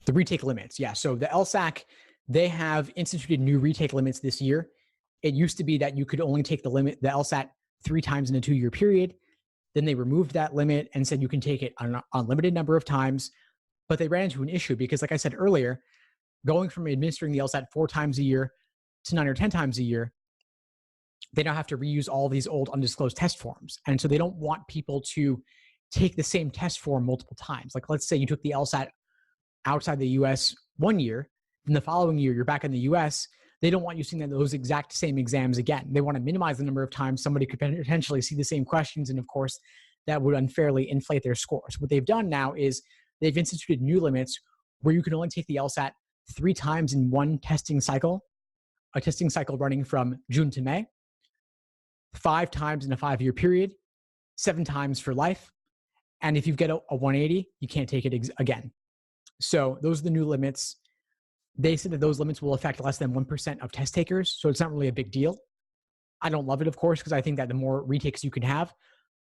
The retake limits, yeah. So the LSAC, they have instituted new retake limits this year. It used to be that you could only take the LSAT 3 times in a 2-year period. Then they removed that limit and said you can take it an unlimited number of times. But they ran into an issue because, like I said earlier, going from administering the LSAT 4 times a year to 9 or 10 times a year, they now have to reuse all these old undisclosed test forms. And so they don't want people to take the same test form multiple times. Like, let's say you took the LSAT outside the US one year, then the following year you're back in the US. They don't want you seeing those exact same exams again. They want to minimize the number of times somebody could potentially see the same questions. And of course, that would unfairly inflate their scores. What they've done now is they've instituted new limits where you can only take the LSAT 3 times in one testing cycle, a testing cycle running from June to May, 5 times in a 5-year period, 7 times for life. And if you get a 180, you can't take it again. So those are the new limits. They said that those limits will affect less than 1% of test takers. So it's not really a big deal. I don't love it, of course, because I think that the more retakes you can have,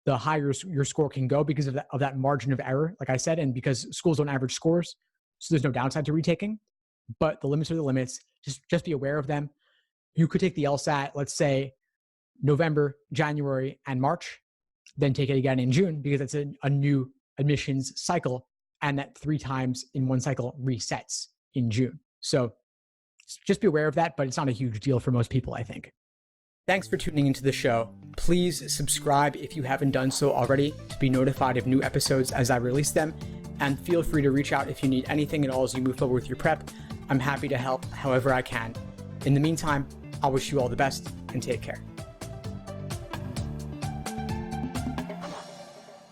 the higher your score can go because of that margin of error, like I said, and because schools don't average scores. So there's no downside to retaking. But the limits are the limits. Just be aware of them. You could take the LSAT, let's say, November, January, and March, then take it again in June because it's a new admissions cycle, and that 3 times in one cycle resets in June. So just be aware of that, but it's not a huge deal for most people, I think. Thanks for tuning into the show. Please subscribe if you haven't done so already to be notified of new episodes as I release them, and feel free to reach out if you need anything at all as you move forward with your prep. I'm happy to help however I can. In the meantime, I'll wish you all the best and take care.